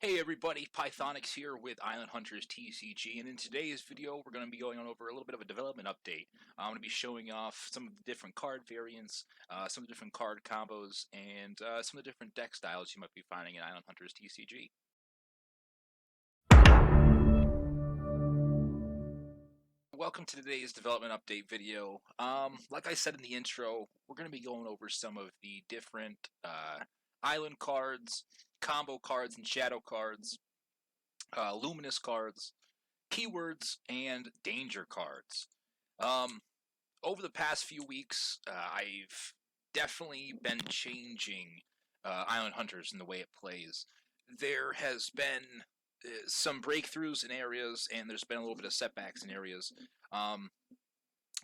Hey everybody, Pythonics here with Hunters TCG, and in today's video we're going to be going on over a little bit of a development update. I'm going to be showing off some of the different card variants, some of the different card combos, and some of the different deck styles you might be finding in Hunters TCG. Welcome to today's development update video. Like I said in the intro, we're going to be going over some of the different island cards, combo cards, and shadow cards, luminous cards, keywords, and danger cards. Um, Over the past few weeks, I've definitely been changing Island Hunters in the way it plays. There has been some breakthroughs in areas, and there's been a little bit of setbacks in areas. Um,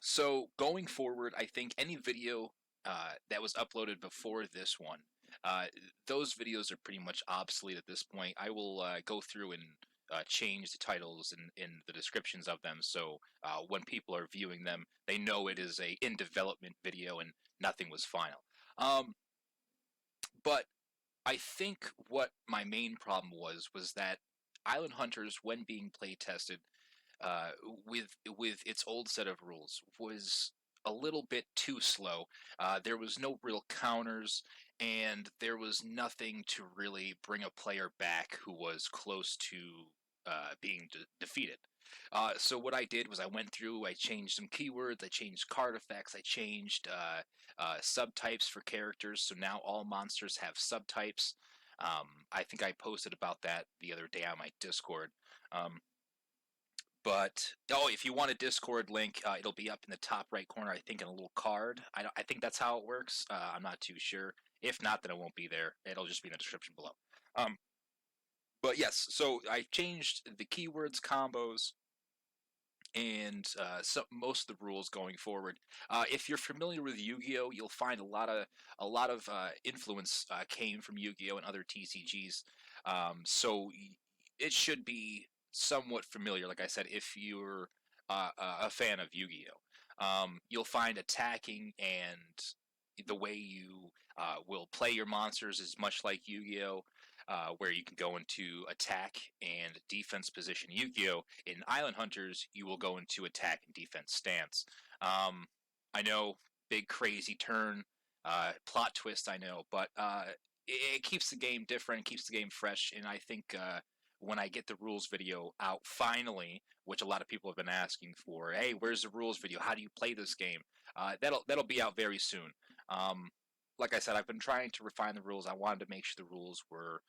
so going forward, I think any video that was uploaded before this one, uh, those videos are pretty much obsolete at this point. I will go through and change the titles and in the descriptions of them, so when people are viewing them, they know it is a in development video and nothing was final. Um, but I think what my main problem was that Island Hunters, when being play tested, uh, with its old set of rules, was a little bit too slow. There was no real counters, and there was nothing to really bring a player back who was close to being defeated. So what I did was I went through, I changed some keywords, I changed card effects, I changed subtypes for characters. So now all monsters have subtypes. I think I posted about that the other day on my Discord. Um, but if you want a Discord link, it'll be up in the top right corner. I think in a little card. I think that's how it works. I'm not too sure. If not, then it won't be there. It'll just be in the description below. Um, but yes, so I changed the keywords, combos, and most of the rules going forward. If you're familiar with Yu-Gi-Oh, you'll find a lot of influence came from Yu-Gi-Oh and other TCGs. So it should be somewhat familiar. Like I said, if you're a fan of Yu-Gi-Oh, you'll find attacking and the way you will play your monsters is much like Yu-Gi-Oh. Where you can go into attack and defense position. Yu-Gi-Oh! In Island Hunters, you will go into attack and defense stance. Um, I know, big crazy turn, plot twist. I know, but it keeps the game different, keeps the game fresh, and I think when I get the rules video out finally, which a lot of people have been asking for, hey, where's the rules video? How do you play this game? That'll be out very soon. Um, like I said, I've been trying to refine the rules. I wanted to make sure the rules were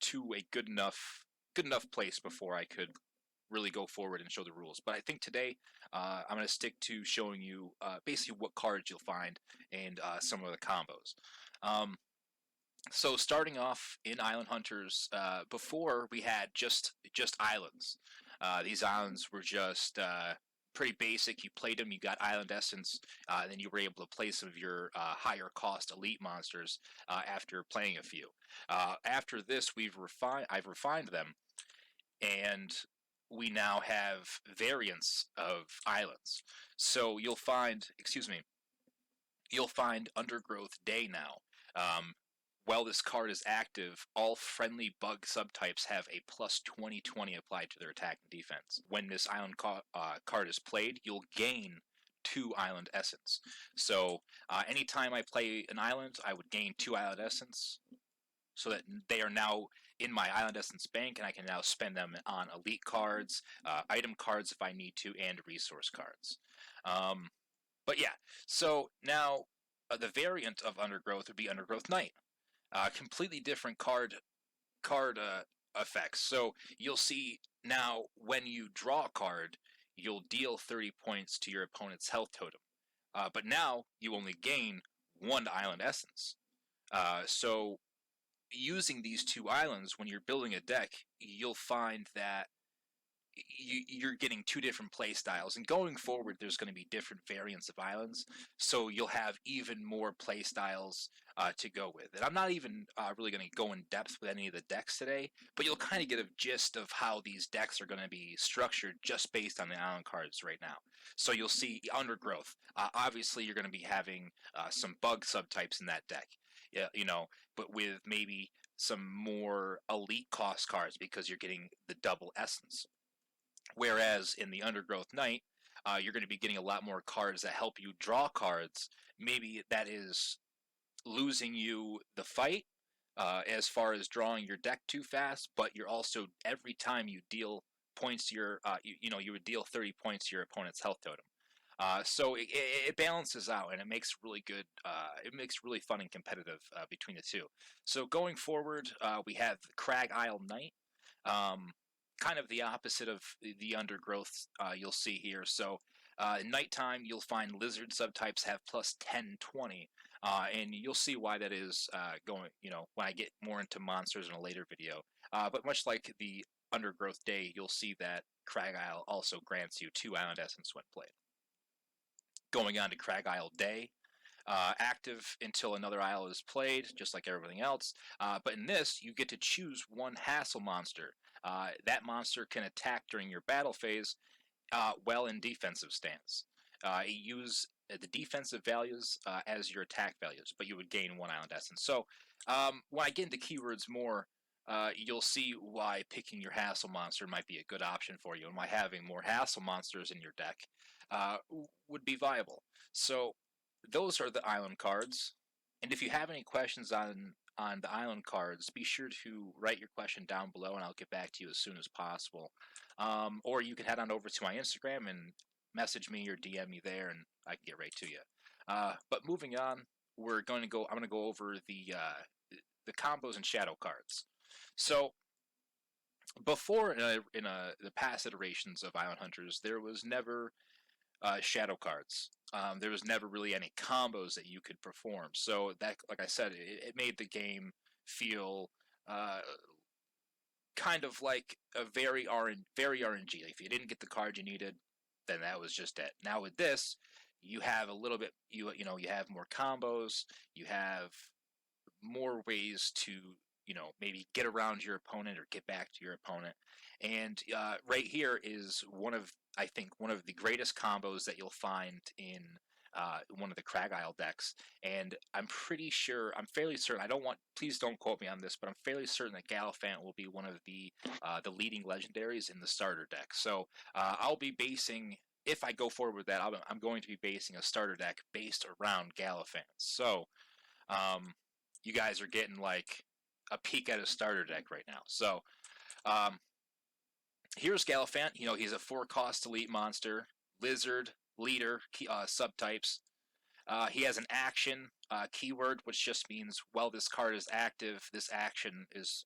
to a good enough place before I could really go forward and show the rules. But I think today I'm going to stick to showing you basically what cards you'll find and some of the combos. Um, so starting off in Island Hunters, before we had just islands. These islands were just pretty basic. You played them, you got Island Essence, then you were able to play some of your higher cost elite monsters after playing a few. After this, I've refined them, and we now have variants of islands. So you'll find Undergrowth Day now. Um, while this card is active, all friendly bug subtypes have a plus 20/20 applied to their attack and defense. When this island card is played, you'll gain 2 island essence. So anytime I play an island, I would gain 2 island essence, so that they are now in my Island Essence bank, and I can now spend them on elite cards, item cards if I need to, and resource cards. Um, but yeah, so now the variant of Undergrowth would be Undergrowth Knight. Completely different card effects. So you'll see now when you draw a card, you'll deal 30 points to your opponent's health totem. But now you only gain 1 Island Essence. So using these 2 islands when you're building a deck, you'll find that you're getting 2 different play styles, and going forward there's going to be different variants of islands, so you'll have even more play styles to go with. And I'm not even really going to go in depth with any of the decks today, but you'll kind of get a gist of how these decks are going to be structured just based on the island cards right now. So you'll see Undergrowth. Obviously you're going to be having some bug subtypes in that deck. Yeah, but with maybe some more elite cost cards because you're getting the double essence. Whereas in the Undergrowth Knight, you're going to be getting a lot more cards that help you draw cards. Maybe that is losing you the fight as far as drawing your deck too fast, but you're also, every time you deal points to your, you would deal 30 points to your opponent's health totem. So it balances out, and it makes really good. It makes really fun and competitive between the two. So going forward, we have Crag Isle Knight, kind of the opposite of the Undergrowth you'll see here. So nighttime, you'll find lizard subtypes have plus 10, 20, and you'll see why that is going. When I get more into monsters in a later video. But much like the Undergrowth Day, you'll see that Crag Isle also grants you 2 Island Essence when played. Going on to Crag Isle Day, active until another isle is played, just like everything else. But in this, you get to choose one hassle monster. That monster can attack during your battle phase while in defensive stance. You use the defensive values as your attack values, but you would gain 1 Island Essence. So when I get into keywords more, you'll see why picking your hassle monster might be a good option for you, and why having more hassle monsters in your deck would be viable. So those are the island cards, and if you have any questions on the island cards, be sure to write your question down below, and I'll get back to you as soon as possible. Or you can head on over to my Instagram and message me or DM me there, and I can get right to you. But moving on, I'm going to go over the combos and shadow cards. So before in the past iterations of Island Hunters, there was never shadow cards. There was never really any combos that you could perform. So that, like I said, it made the game feel kind of like a very RNG. If you didn't get the card you needed, then that was just it. Now with this, you have a little bit. You have more combos. You have more ways to maybe get around your opponent or get back to your opponent. And right here is I think one of the greatest combos that you'll find in one of the Crag Isle decks. And I'm fairly certain, please don't quote me on this, but I'm fairly certain that Galliphant will be one of the leading legendaries in the starter deck. So I'll be basing, if I go forward with that, I'm going to be basing a starter deck based around Galliphant. So you guys are getting like a peek at a starter deck right now. So here's Galliphant. He's a 4-cost elite monster, lizard, leader, subtypes. He has an action keyword, which just means while this card is active, this action is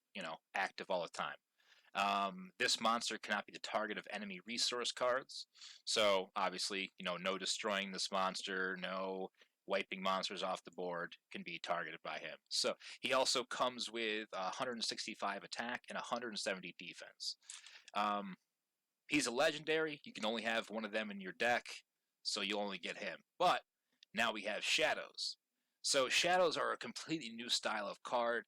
active all the time. This monster cannot be the target of enemy resource cards. So obviously, no destroying this monster, no wiping monsters off the board can be targeted by him. So he also comes with 165 attack and 170 defense. He's a legendary. You can only have one of them in your deck, so you'll only get him. But now we have shadows. So shadows are a completely new style of card.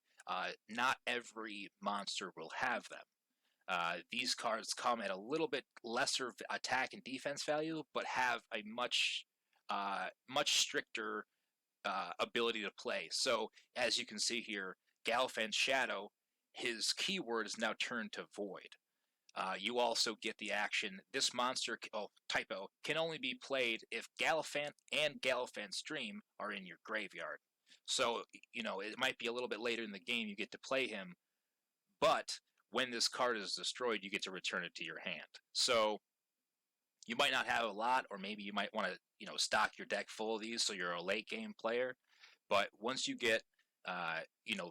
Not every monster will have them. These cards come at a little bit lesser attack and defense value, but have a much stricter ability to play. So as you can see here, Galliphant's Shadow, his keyword is now turned to Void. You also get the action, this monster, typo, can only be played if Galliphant and Galliphant's Dream are in your graveyard. So, it might be a little bit later in the game you get to play him, but when this card is destroyed, you get to return it to your hand. So you might not have a lot, or maybe you might want to, stock your deck full of these so you're a late game player. But once you get,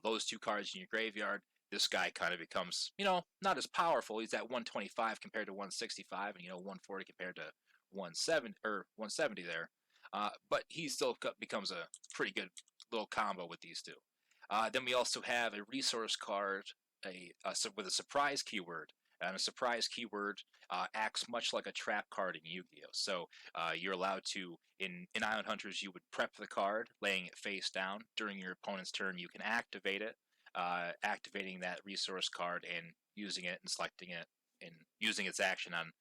those 2 cards in your graveyard, this guy kind of becomes, not as powerful. He's at 125 compared to 165, and 140 compared to 170 there. But he still becomes a pretty good little combo with these 2. Then we also have a resource card, with a surprise keyword. And a surprise keyword acts much like a trap card in Yu-Gi-Oh! So you're allowed to, in Island Hunters, you would prep the card, laying it face down. During your opponent's turn, you can activate it, activating that resource card and using it and selecting it and using its action on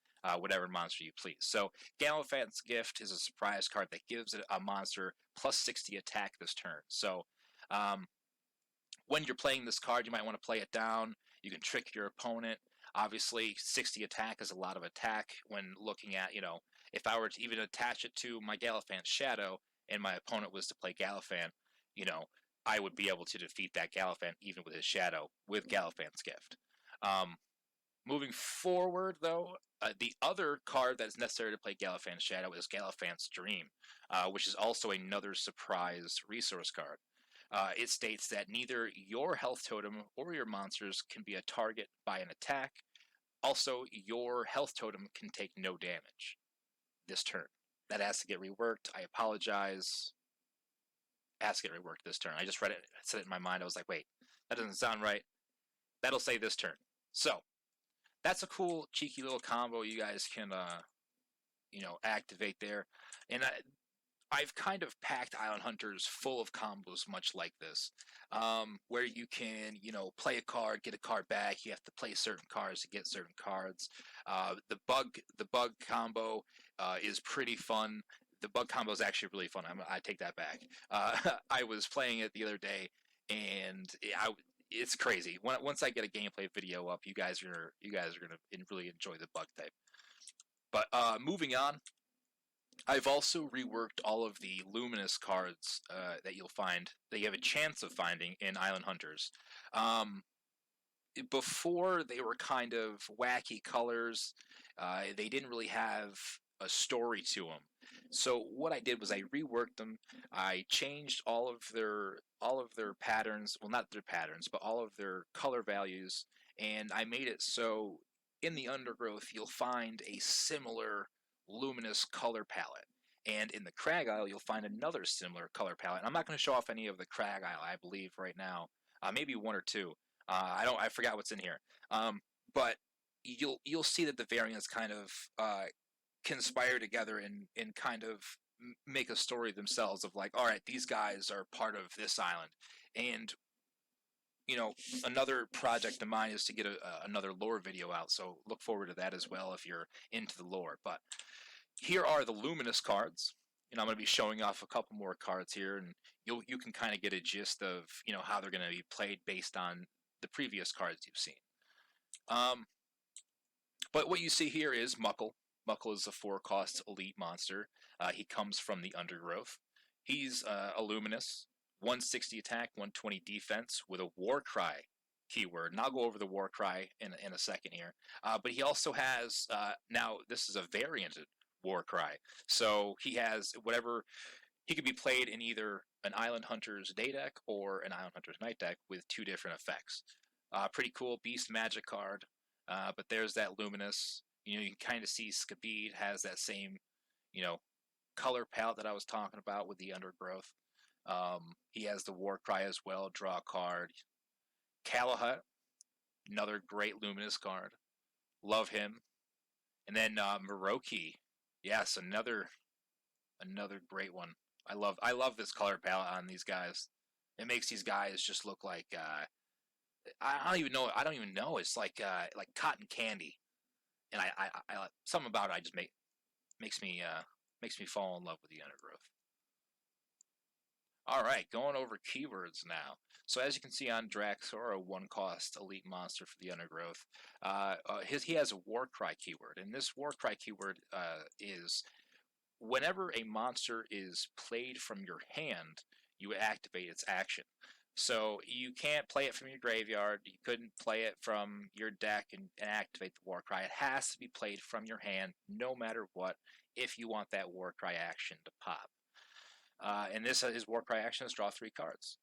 whatever monster you please. So Galliphant's Gift is a surprise card that gives a monster plus 60 attack this turn. So when you're playing this card, you might want to play it down. You can trick your opponent. Obviously, 60 attack is a lot of attack when looking at, if I were to even attach it to my Gallifant's Shadow and my opponent was to play Gallifant, you know, I would be able to defeat that Gallifant even with his Shadow with Gallifant's Gift. Moving forward, though, the other card that's necessary to play Gallifant's Shadow is Gallifant's Dream, which is also another surprise resource card. It states that neither your health totem or your monsters can be a target by an attack. Also, your health totem can take no damage this turn. That has to get reworked. I apologize. It has to get reworked this turn. I just read it, said it in my mind. I was like, wait, that doesn't sound right. That'll say this turn. So, that's a cool, cheeky little combo you guys can, activate there. And I've kind of packed Island Hunters full of combos much like this, where you can, play a card, get a card back. You have to play certain cards to get certain cards. The bug combo is pretty fun. The bug combo is actually really fun. I take that back. I was playing it the other day, and it's crazy. Once I get a gameplay video up, you guys are gonna really enjoy the bug type. But moving on. I've also reworked all of the Luminous cards that you'll find, that you have a chance of finding in Island Hunters. Before, they were kind of wacky colors. They didn't really have a story to them. So what I did was I reworked them. I changed all of their patterns. Well, not their patterns, but all of their color values, and I made it so in the Undergrowth you'll find a similar luminous color palette, and in the Crag Isle you'll find another similar color palette. And I'm not going to show off any of the Crag Isle, I believe, right now. Maybe one or two. I forgot what's in here. But you'll see that the variants kind of conspire together and kind of make a story themselves of like, all right, these guys are part of this island. And another project of mine is to get another lore video out, so look forward to that as well if you're into the lore. But here are the Luminous cards, and I'm going to be showing off a couple more cards here, and you can kind of get a gist of how they're going to be played based on the previous cards you've seen. But what you see here is Muckle. Muckle is a 4-cost elite monster. He comes from the Undergrowth. He's a Luminous, 160 attack, 120 defense with a Warcry keyword. And I'll go over the Warcry in a second here. But he also has, now this is a varianted Warcry. So he has whatever, he could be played in either an Island Hunter's day deck or an Island Hunter's night deck with 2 different effects. Pretty cool Beast Magic card. But there's that Luminous. You can kind of see Skabid has that same, color palette that I was talking about with the Undergrowth. He has the Warcry as well. Draw a card. Kalahut, another great Luminous card. Love him. And then Maroki, yes, another great one. I love this color palette on these guys. It makes these guys just look like I don't even know. It's like cotton candy, and I something about it. I just makes me fall in love with the Undergrowth. All right, going over keywords now. So as you can see on Draxor, a 1-cost elite monster for the Undergrowth, he has a Warcry keyword, and this Warcry keyword is whenever a monster is played from your hand, you activate its action. So you can't play it from your graveyard. You couldn't play it from your deck and activate the Warcry. It has to be played from your hand, no matter what, if you want that Warcry action to pop. And this his Warcry action is draw 3 cards.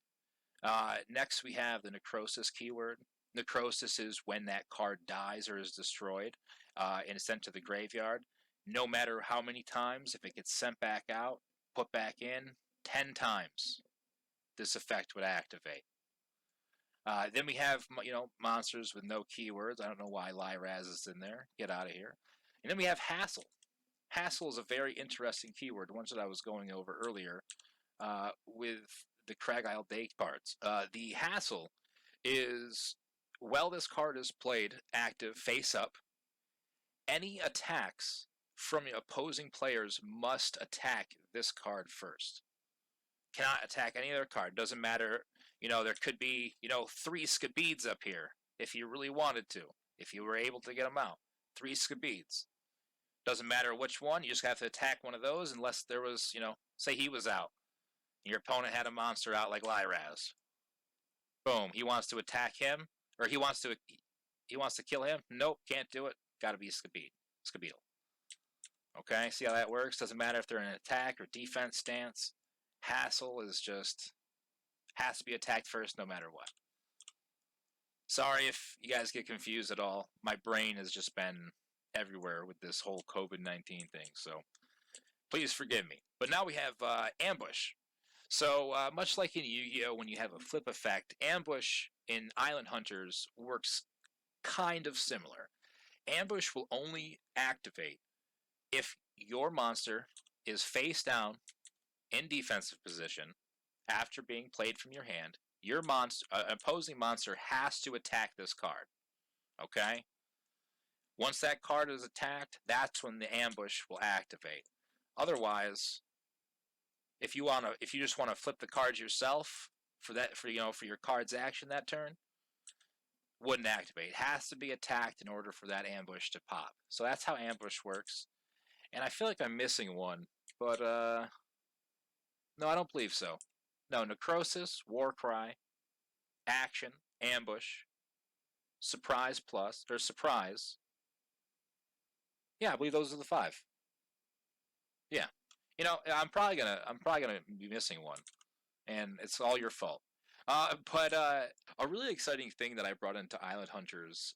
Next, we have the Necrosis keyword. Necrosis is when that card dies or is destroyed and is sent to the graveyard. No matter how many times, if it gets sent back out, put back in, 10 times. This effect would activate. Then we have, monsters with no keywords. I don't know why Lyraz is in there. Get out of here. And then we have Hassle. Hassle is a very interesting keyword, the ones that I was going over earlier with the Crag Isle Day cards. The Hassle is, while this card is played active face up, any attacks from opposing players must attack this card first. Cannot attack any other card. Doesn't matter, There could be, 3 scabeeds up here if you really wanted to, if you were able to get them out. 3 scabeeds. Doesn't matter which one, you just have to attack one of those unless there was, say he was out. Your opponent had a monster out like Lyraz. Boom, he wants to attack him, or he wants to kill him. Nope, can't do it. Got to be Scabeedle. Okay, see how that works? Doesn't matter if they're in an attack or defense stance. Hassle is just has to be attacked first no matter what. Sorry if you guys get confused at all. My brain has just been everywhere with this whole COVID-19 thing, so please forgive me. But now we have Ambush. So much like in Yu-Gi-Oh, when you have a flip effect, Ambush in Island Hunters works kind of similar. Ambush will only activate if your monster is face down in defensive position after being played from your hand. Your opposing monster has to attack this card. Okay? Once that card is attacked, that's when the ambush will activate. Otherwise, if you just want to flip the cards yourself for your card's action that turn, wouldn't activate. It has to be attacked in order for that ambush to pop. So that's how ambush works. And I feel like I'm missing one, but no, I don't believe so. No, Necrosis, Warcry, Action, Ambush, Surprise Plus, or Surprise. Yeah, I believe those are the 5. Yeah. I'm probably gonna be missing one, and it's all your fault. But a really exciting thing that I brought into Island Hunters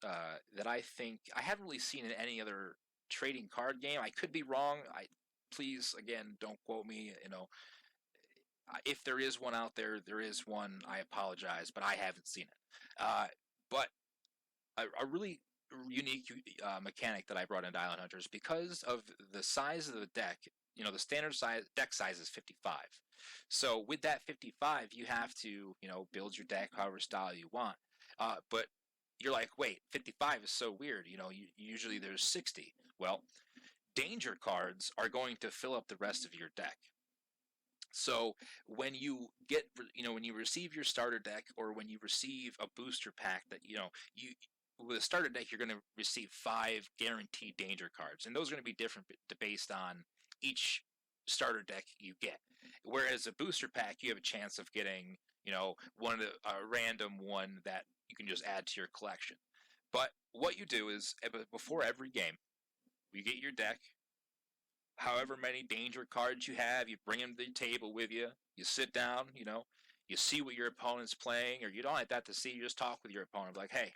that I think I haven't really seen in any other trading card game. I could be wrong. Please again don't quote me. If there is one out there, there is one. I apologize, but I haven't seen it. But a really unique mechanic that I brought into Island Hunters because of the size of the deck. The standard deck size is 55. So with that 55, you have to, build your deck however style you want. But you're like, wait, 55 is so weird. Usually there's 60. Well, danger cards are going to fill up the rest of your deck. So when you when you receive your starter deck, or when you receive a booster pack that, with a starter deck, you're going to receive 5 guaranteed danger cards. And those are going to be different based on each starter deck you get. Whereas a booster pack, you have a chance of getting, a random one that you can just add to your collection. But what you do is, before every game, you get your deck, however many danger cards you have, you bring them to the table with you, you sit down, you see what your opponent's playing, or you don't have that to see, you just talk with your opponent, like, hey,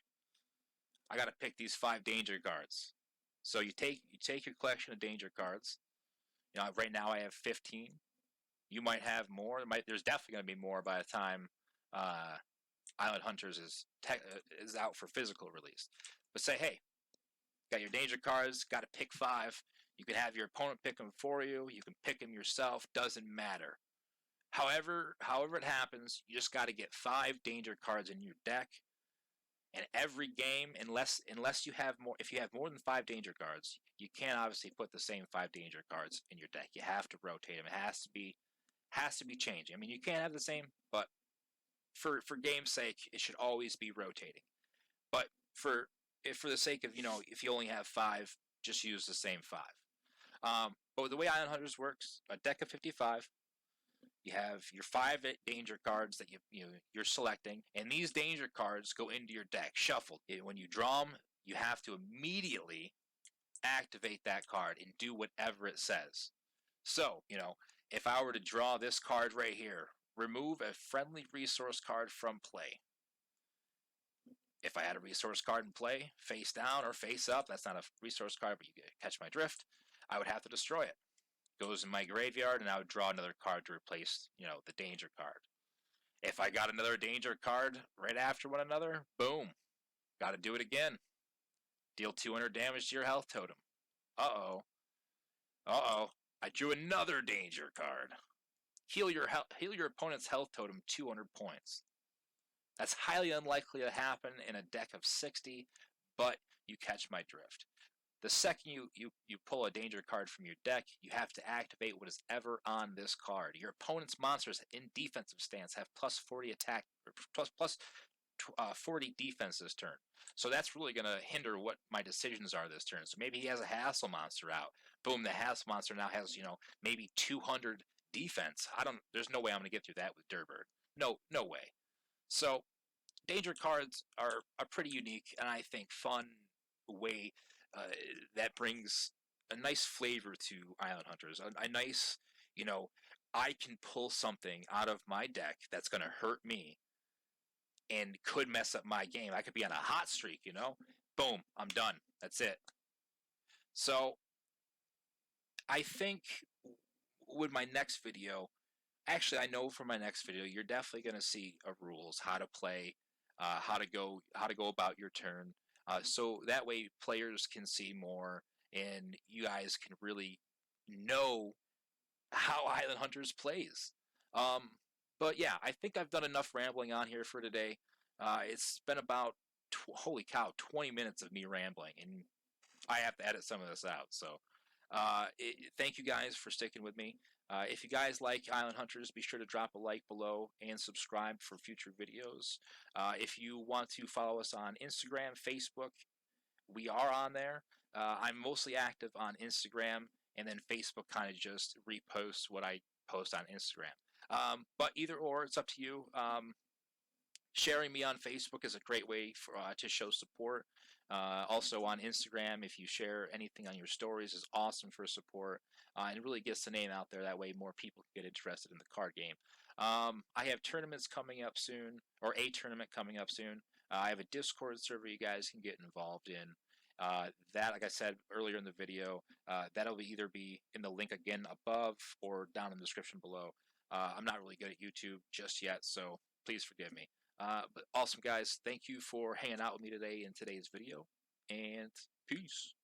I got to pick these 5 danger cards. So you take your collection of danger cards. Right now I have 15. You might have more. There's definitely going to be more by the time Island Hunters is out for physical release. But say, hey, got your danger cards, got to pick 5. You can have your opponent pick them for you. You can pick them yourself. Doesn't matter. However it happens, you just got to get 5 danger cards in your deck. And every game, unless you have more, if you have more than 5 danger cards, you can't obviously put the same 5 danger cards in your deck. You have to rotate them. It has to be changing. I mean, you can't have the same, but for game's sake, it should always be rotating. But for the sake of, if you only have 5, just use the same 5. But the way Island Hunters works, a deck of 55. You have your 5 danger cards that you're selecting, and these danger cards go into your deck shuffled. When you draw them, you have to immediately activate that card and do whatever it says. So, if I were to draw this card right here, remove a friendly resource card from play. If I had a resource card in play, face down or face up, that's not a resource card, but you catch my drift, I would have to destroy it. Goes in my graveyard, and I would draw another card to replace, the danger card. If I got another danger card right after one another, boom, got to do it again. Deal 200 damage to your health totem. Uh-oh. I drew another danger card. Heal your opponent's health totem 200 points. That's highly unlikely to happen in a deck of 60, but you catch my drift. The second you pull a danger card from your deck, you have to activate what is ever on this card. Your opponent's monsters in defensive stance have plus 40 attack, or plus 40 defense this turn. So that's really going to hinder what my decisions are this turn. So maybe he has a hassle monster out. Boom, the hassle monster now has, maybe 200 defense. There's no way I'm going to get through that with Durbird. No way. So danger cards are pretty unique and I think fun way uh, that brings a nice flavor to Island Hunters. A nice, I can pull something out of my deck that's going to hurt me and could mess up my game. I could be on a hot streak, Boom, I'm done. That's it. So I think with my next video, actually, I know for my next video, you're definitely going to see rules, how to play, how to go about your turn, so that way players can see more, and you guys can really know how Island Hunters plays. Um, but yeah, I think I've done enough rambling on here for today. It's been about holy cow, 20 minutes of me rambling, and I have to edit some of this out. So, thank you guys for sticking with me. If you guys like Island Hunters, be sure to drop a like below and subscribe for future videos. If you want to follow us on Instagram, Facebook, we are on there. I'm mostly active on Instagram, and then Facebook kind of just reposts what I post on Instagram. But either or, it's up to you. Sharing me on Facebook is a great way to show support. Also on Instagram, if you share anything on your stories, is awesome for support, and it really gets the name out there. That way, more people can get interested in the card game. I have tournaments coming up soon, or a tournament coming up soon. I have a Discord server you guys can get involved in. That, like I said earlier in the video, that'll either be in the link again above or down in the description below. I'm not really good at YouTube just yet, so please forgive me. But awesome, guys. Thank you for hanging out with me today in today's video, and peace.